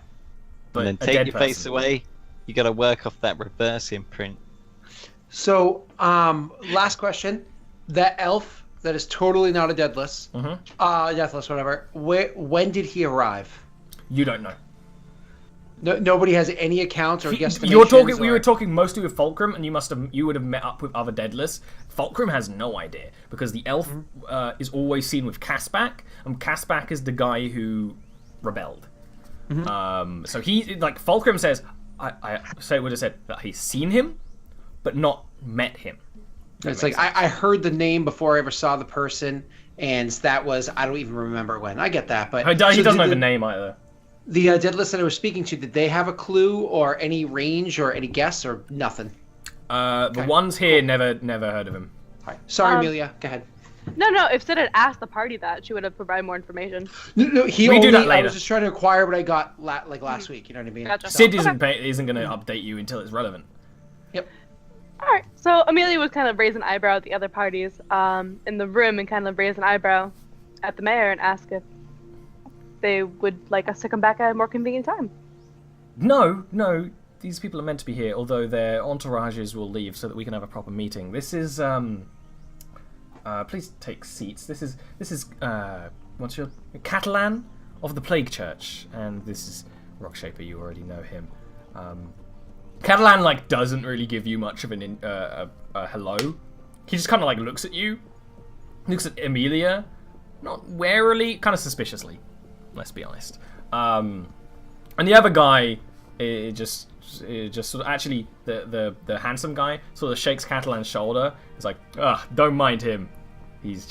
But and a then take dead your face person. away, you got to work off that reverse imprint. So, last question. That elf that is totally not a deadless, deathless, whatever. When did he arrive? You don't know. No, nobody has any accounts or guesstimations. We were talking mostly with Fulcrum, and you would have met up with other Deadless. Fulcrum has no idea because the elf is always seen with Caspak, and Caspak is the guy who rebelled. So he Fulcrum says, I would have said that he's seen him, but not met him. It's like I heard the name before I ever saw the person, and that was I don't even remember when. I get that, but He doesn't know the name either. The Deadless that I was speaking to, did they have a clue or any range or any guess or nothing? The ones here never heard of him. All right. Sorry, Amelia. Go ahead. No. If Sid had asked the party that, she would have provided more information. No, We do that later. I was just trying to acquire what I got last week. You know what I mean? Gotcha. Sid isn't going to update you until it's relevant. Yep. All right. So Amelia would kind of raise an eyebrow at the other parties in the room and kind of raise an eyebrow at the mayor and ask if they would like us to come back at a more convenient time. No. These people are meant to be here, although their entourages will leave so that we can have a proper meeting. This is please take seats. This is what's your Catalan of the Plague Church, and this is Rockshaper. You already know him. Catalan doesn't really give you much of a hello. He just kind of looks at you, looks at Amelia, not warily, kind of suspiciously. Let's be honest. And the other guy, just sort of actually the handsome guy sort of shakes Catalan's shoulder. He's like, don't mind him. He's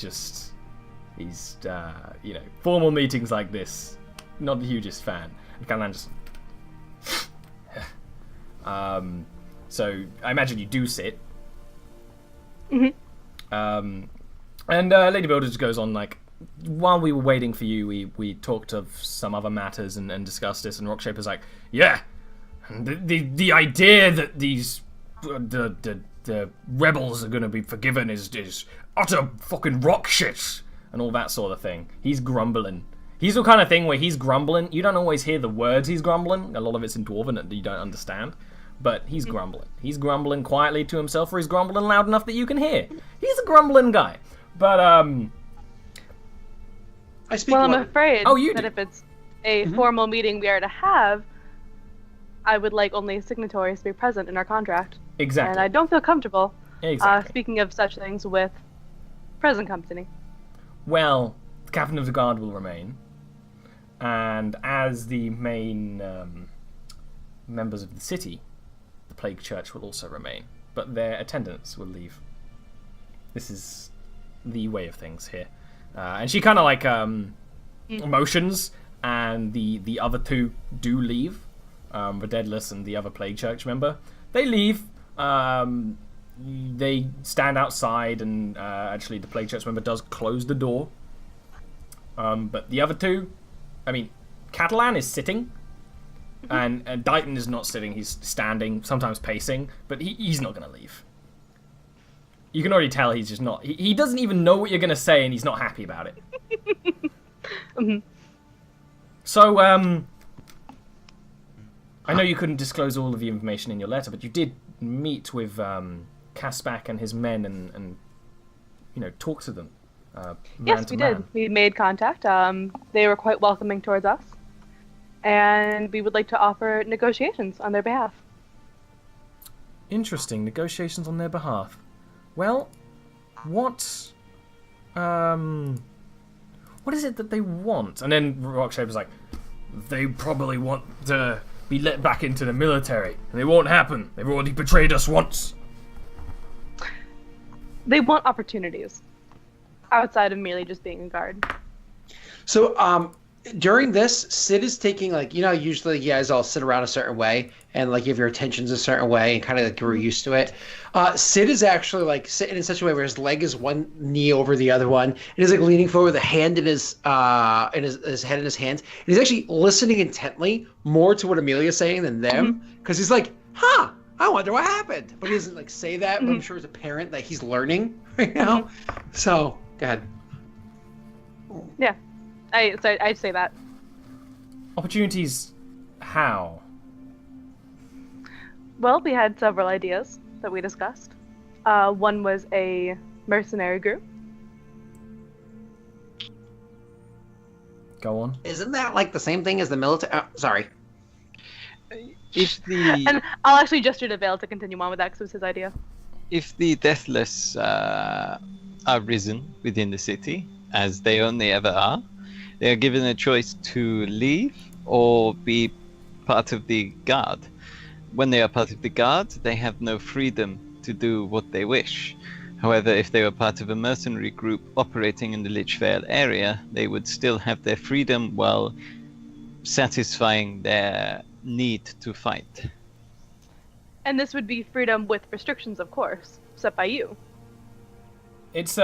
formal meetings like this, not the hugest fan. And Catalan just. So I imagine you do sit. And Lady Builder just goes on while we were waiting for you, we talked of some other matters and discussed this, and Rockshaper's like, yeah, the idea that these the rebels are going to be forgiven is utter fucking rock shit and all that sort of thing. He's grumbling. He's the kind of thing where he's grumbling. You don't always hear the words he's grumbling. A lot of it's in Dwarven that you don't understand. But he's grumbling. He's grumbling quietly to himself, or he's grumbling loud enough that you can hear. He's a grumbling guy. But I speak. Well, I'm afraid you that do. if it's a formal meeting we are to have, I would like only signatories to be present in our contract. Exactly. And I don't feel comfortable Exactly. speaking of such things with present company. Well, the captain of the guard will remain, and as the main members of the city, the Plague Church will also remain, but their attendants will leave. This is the way of things here. And she kind of motions, and the other two do leave. The Deadless and the other Plague Church member, they leave. They stand outside, and actually the Plague Church member does close the door. But the other two, Catalan is sitting, and Dighton is not sitting. He's standing, sometimes pacing, but he's not going to leave. You can already tell he's just not. He doesn't even know what you're going to say, and he's not happy about it. So, I know you couldn't disclose all of the information in your letter, but you did meet with Caspak and his men and talk to them. Yes, we did. We made contact. They were quite welcoming towards us. and we would like to offer negotiations on their behalf. Interesting. Negotiations on their behalf. Well, what is it that they want? And then Rockshaper's like, they probably want to be let back into the military, and it won't happen. They've already betrayed us once. They want opportunities outside of merely just being a guard. So, during this, Sid is taking, like, you know, usually you guys all sit around a certain way and, like, give your attentions a certain way and kind of, like, grew used to it. Sid is actually, like, sitting in such a way where his leg is one knee over the other one, and he's, like, leaning forward with a hand in his head in his hands. And he's actually listening intently more to what Amelia's saying than them, because he's like, I wonder what happened. But he doesn't, like, say that, but I'm sure it's apparent that he's learning right now. So, go ahead. Yeah. I'd say that. Opportunities, how? Well, we had several ideas that we discussed. One was a mercenary group. Go on. Isn't that, like, the same thing as the military? Sorry. If the And I'll actually gesture to Vale to continue on with that because it was his idea. if the deathless are risen within the city, as they only ever are, they are given a choice to leave or be part of the guard. When they are part of the guard, they have no freedom to do what they wish. However, if they were part of a mercenary group operating in the Lichvale area, they would still have their freedom while satisfying their need to fight. And this would be freedom with restrictions, of course, set by you. It's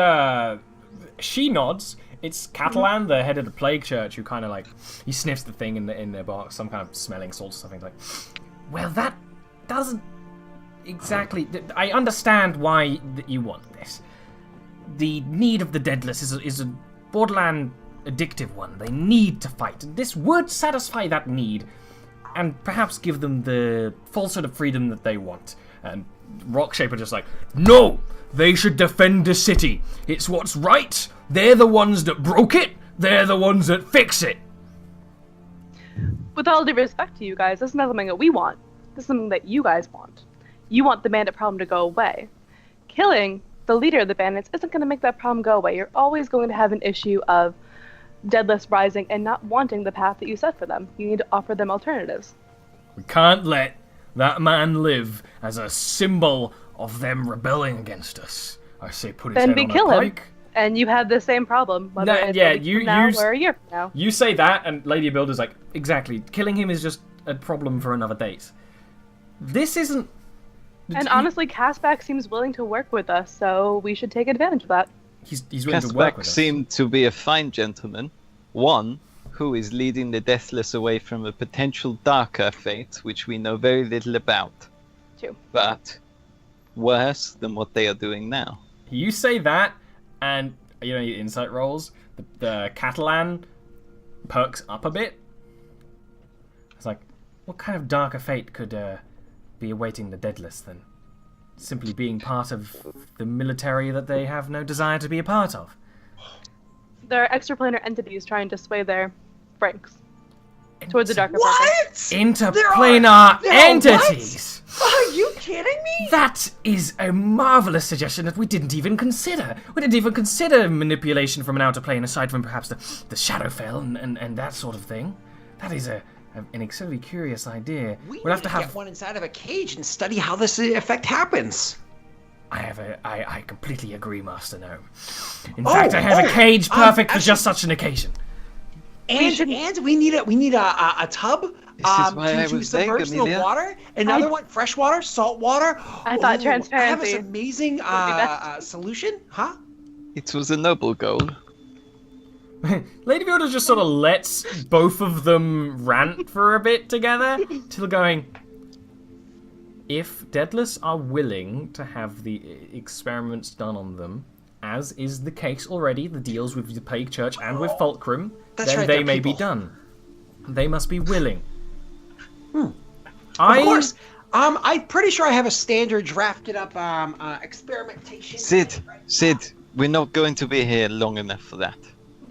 she nods. It's Catalan, the head of the plague church, who kind of like he sniffs the thing in their box, some kind of smelling salt or something. Like, well, that doesn't exactly. I understand why you want this. The need of the deadless is a borderland addictive one. They need to fight. This would satisfy that need, and perhaps give them the full sort of freedom that they want. And Rockshaper just like, no, they should defend the city. It's what's right. They're the ones that broke it. They're the ones that fix it. With all due respect to you guys, this is not something that we want. This is something that you guys want. You want the bandit problem to go away. Killing the leader of the bandits isn't going to make that problem go away. You're always going to have an issue of deadless rising and not wanting the path that you set for them. You need to offer them alternatives. We can't let that man live as a symbol of them rebelling against us. I say put his Then head we on kill a him, pike. and you have the same problem, whether No, it's yeah, a week you- from now you- or a year from now. You say that, and Lady Builder's like, exactly. Killing him is just a problem for another date. This isn't... And honestly, Castback seems willing to work with us, so we should take advantage of that. He's willing to work Kasbak with us. seemed to be a fine gentleman. One who is leading the deathless away from a potential darker fate, which we know very little about. Two. But worse than what they are doing now. You say that, and you know your insight rolls. The Catalan perks up a bit. It's like, what kind of darker fate could be awaiting the deadless than simply being part of the military that they have no desire to be a part of? There are extraplanar entities trying to sway their ranks towards the darker purpose. What? Interplanar there are entities! Are you kidding me? That is a marvelous suggestion that we didn't even consider. We didn't even consider manipulation from an outer plane, aside from perhaps the Shadowfell and that sort of thing. That is an extremely curious idea. We'll have to get one inside of a cage and study how this effect happens. I completely agree, Master Gnome. In fact, I have a cage perfect for just such an occasion. And we need a tub This is why I to was saying, submerge the Amelia. water. Another one, fresh water, salt water. I thought Ooh, transparency I have this amazing best. solution, huh? It was a noble goal. Lady Builder just sort of lets both of them rant for a bit together, till going, if Deadless are willing to have the experiments done on them, as is the case already, the deals with the Plague Church and with Fulcrum, That's then right, they they're may be people. done. They must be willing. Of course. I'm pretty sure I have a standard drafted up experimentation. Sid, we're not going to be here long enough for that.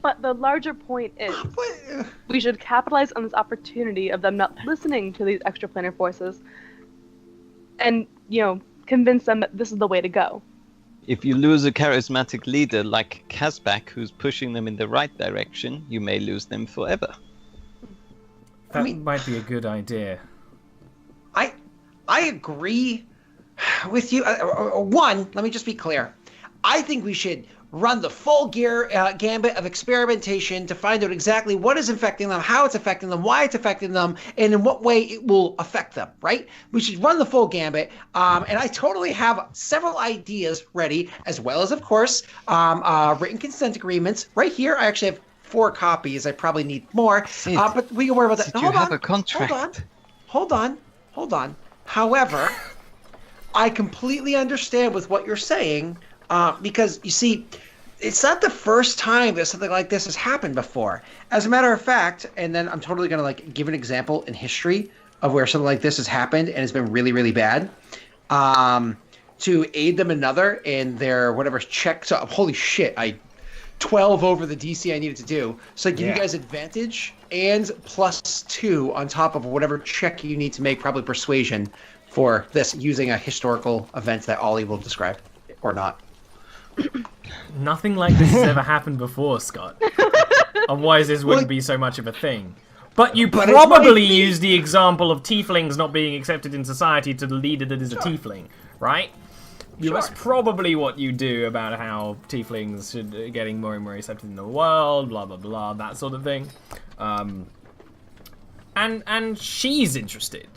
But the larger point is, What? we should capitalize on this opportunity of them not listening to these extraplanar forces, and convince them that this is the way to go. If you lose a charismatic leader like Kazbak, who's pushing them in the right direction, you may lose them forever. That might be a good idea. I agree with you. One, let me just be clear. I think we should run the full gambit of experimentation to find out exactly what is affecting them, how it's affecting them, why it's affecting them, and in what way it will affect them, right? We should run the full gambit. And I totally have several ideas ready, as well as, of course, written consent agreements. Right here, I actually have 4 copies. I probably need more. Sid, but we can worry about that. Sid, you have a contract. Hold on. However, I completely understand with what you're saying, because you see, it's not the first time that something like this has happened before. As a matter of fact, and then I'm totally gonna give an example in history of where something like this has happened and it's been really, really bad. To aid them another in their whatever check. So holy shit, I 12 over the DC I needed to do. So I give you guys advantage and +2 on top of whatever check you need to make, probably persuasion, for this, using a historical event that Ollie will describe, or not. Nothing like this has ever happened before, Scott. Otherwise, this wouldn't be so much of a thing. But you probably use the example of tieflings not being accepted in society to the leader that is a tiefling, right? That's probably what you do about how tieflings should getting more and more accepted in the world, blah blah blah, that sort of thing. And she's interested,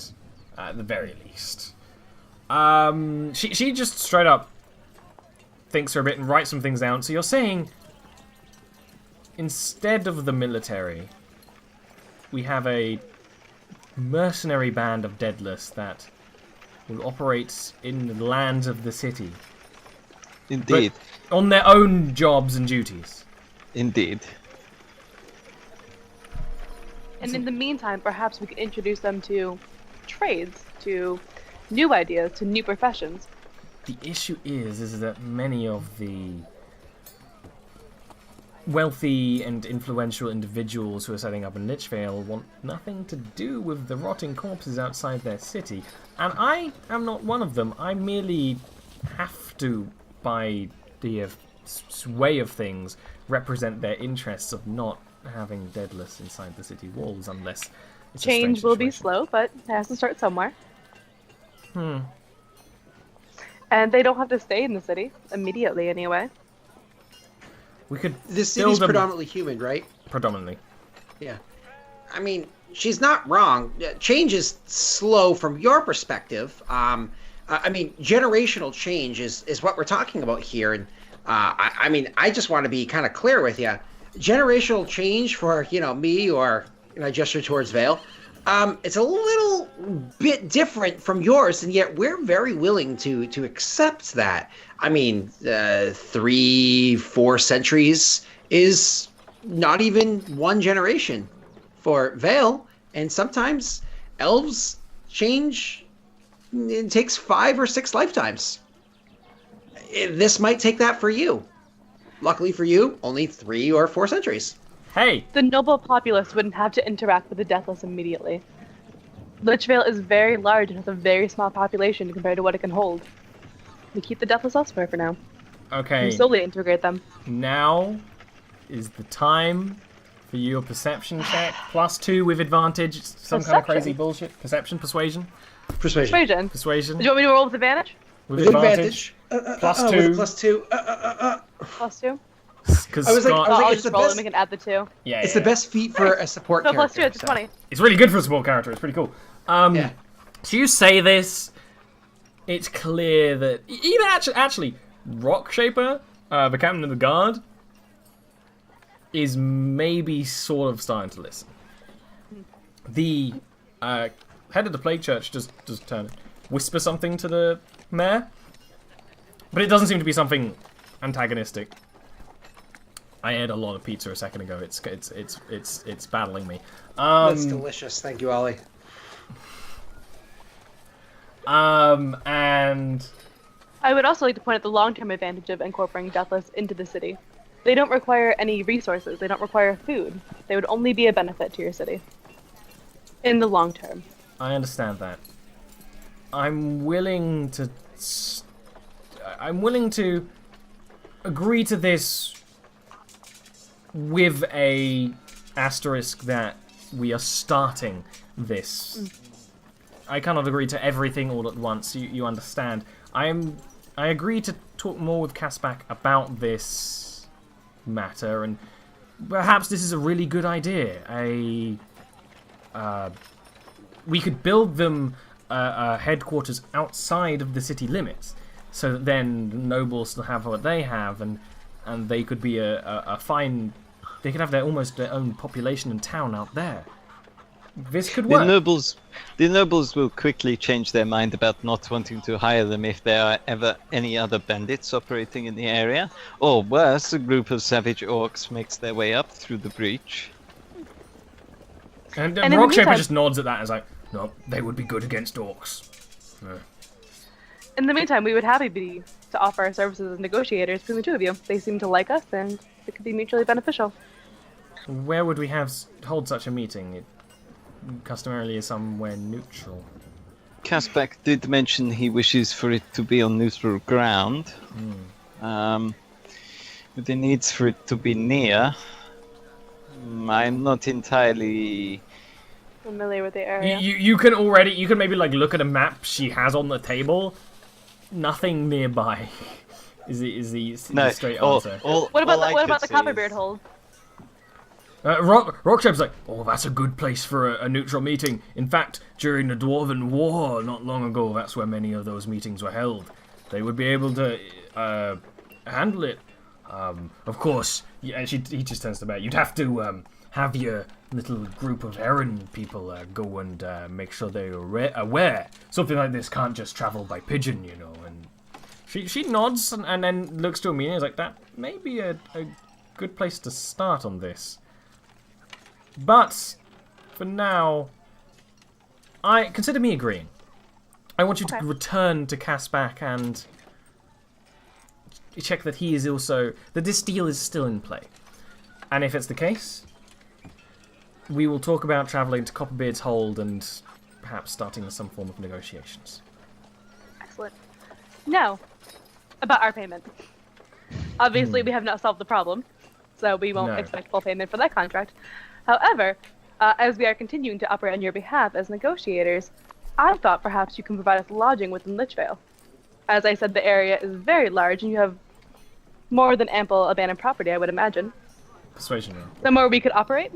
at the very least. She just straight up thinks for a bit and writes some things down. So you're saying, instead of the military, we have a mercenary band of deadless that will operate in the lands of the city. Indeed. But on their own jobs and duties. Indeed. And in the meantime, perhaps we could introduce them to trades, to new ideas, to new professions. The issue is that many of the wealthy and influential individuals who are setting up in Lichvale want nothing to do with the rotting corpses outside their city. And I am not one of them. I merely have to, by the way of things, represent their interests of not having deadless inside the city walls, unless it's Change will be slow, but it has to start somewhere. And they don't have to stay in the city immediately, anyway. We could. This city's predominantly human, right? Predominantly. Yeah. I mean, she's not wrong. Change is slow from your perspective. I mean, generational change is what we're talking about here. And I mean, I just want to be kind of clear with you. Generational change for, me, or I gesture towards Vale, it's a little bit different from yours, and yet we're very willing to accept that. I mean, 3-4 centuries is not even one generation for Vale, and sometimes elves change. It takes 5 or 6 lifetimes. This might take that for you. Luckily for you, only 3 or 4 centuries. Hey! The noble populace wouldn't have to interact with the deathless immediately. Lichvale is very large and has a very small population compared to what it can hold. We keep the deathless elsewhere for now. Okay. And slowly integrate them. Now is the time for your perception check. +2 with advantage. Some kind of crazy bullshit. Persuasion. Persuasion. Do you want me to roll with advantage? With advantage. +2. +2. +2? Because I was like, I'll it's just the roll it best. and we can add the 2. Yeah, It's the best feat for a support So character. +2, it's 20. It's really good for a support character. It's pretty cool. Yeah. So you say this, it's clear that even actually, Rock Shaper, the captain of the guard, is maybe sort of starting to listen. The head of the Plague Church just whisper something to the mayor, but it doesn't seem to be something antagonistic. I ate a lot of pizza a second ago. It's battling me. That's delicious. Thank you, Ollie. And I would also like to point out the long-term advantage of incorporating deathless into the city. They don't require any resources. They don't require food. They would only be a benefit to your city. In the long term. I understand that. I'm willing to agree to this with a asterisk that we are starting this. I cannot agree to everything all at once. You understand. I agree to talk more with Kaspak about this matter, and perhaps this is a really good idea. We could build them headquarters outside of the city limits, so that then the nobles still have what they have, and they could be a fine. They could have almost their own population and town out there. This could work. The nobles will quickly change their mind about not wanting to hire them if there are ever any other bandits operating in the area, or worse, a group of savage orcs makes their way up through the breach. And in the Rockshaper meantime- just nods at that and is like, no, they would be good against orcs. In the meantime, we would happy be to offer our services as negotiators between the two of you. They seem to like us, and it could be mutually beneficial. Where would we hold such a meeting? It customarily is somewhere neutral. Kaspak did mention he wishes for it to be on neutral ground. With the needs for it to be near, I'm not entirely Familiar with the area. You can maybe like look at a map she has on the table. Nothing nearby is the straight answer. What about the Copperbeard hold? Rockshape's like, oh, that's a good place for a neutral meeting. In fact, during the Dwarven War not long ago, that's where many of those meetings were held. They would be able to handle it. Of course, he just turns to Bear. You'd have to have your little group of errand people go and make sure they're aware. Something like this can't just travel by pigeon, you know. And she nods and then looks to Amelia and is like, that may be a good place to start on this. But for now, consider me agreeing. I want you to return to Kaspak and check that he is also that this deal is still in play. And if it's the case, we will talk about travelling to Copperbeard's Hold and perhaps starting some form of negotiations. Excellent. Now, about our payment. Obviously, we have not solved the problem, so we won't expect full payment for that contract. However, as we are continuing to operate on your behalf as negotiators, I thought perhaps you can provide us lodging within Lichvale. As I said, the area is very large, and you have more than ample abandoned property, I would imagine. Persuasion roll. Somewhere we could operate?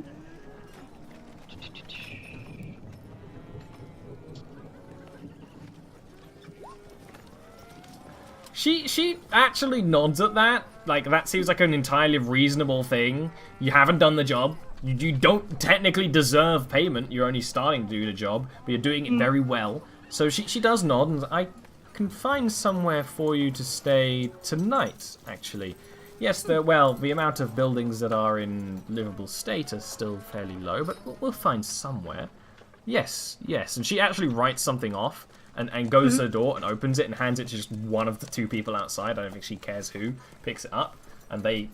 She actually nods at that. Like, that seems like an entirely reasonable thing. You haven't done the job. You don't technically deserve payment. You're only starting to do the job, but you're doing it very well. So she does nod, and I can find somewhere for you to stay tonight, actually. Yes, the amount of buildings that are in livable state are still fairly low, but we'll find somewhere. Yes. And she actually writes something off and goes to the door and opens it and hands it to just one of the two people outside. I don't think she cares who picks it up. And they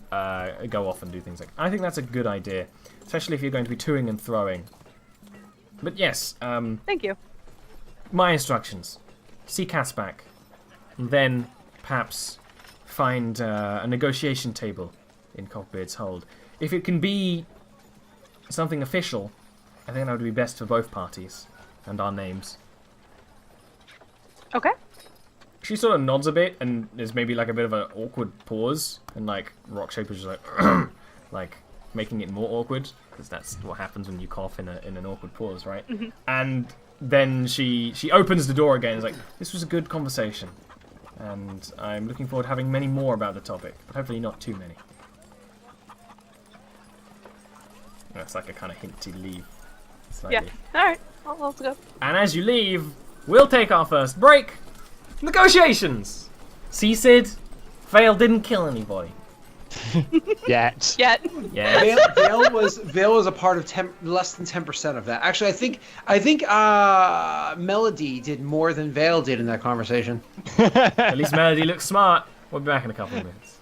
go off and do things like that. I think that's a good idea, especially if you're going to be toing and throwing. But yes. Thank you. My instructions. See Kaspak. Then perhaps find a negotiation table in Copperbeard's Hold. If it can be something official, I think that would be best for both parties and our names. Okay. She sort of nods a bit, and there's maybe like a bit of an awkward pause, and like Rockshaper's just like, like making it more awkward, because that's what happens when you cough in an awkward pause, right? And then she opens the door again and is like, this was a good conversation, and I'm looking forward to having many more about the topic, but hopefully not too many. That's like a kind of hint to leave. Slightly. Yeah. Alright. Well, let's go. And as you leave, we'll take our first break. Negotiations! See, Sid? Vale didn't kill anybody. Yet. Yet. Yeah. Vale was a part of less than 10% of that. Actually, I think Melody did more than Vale did in that conversation. At least Melody looks smart. We'll be back in a couple of minutes.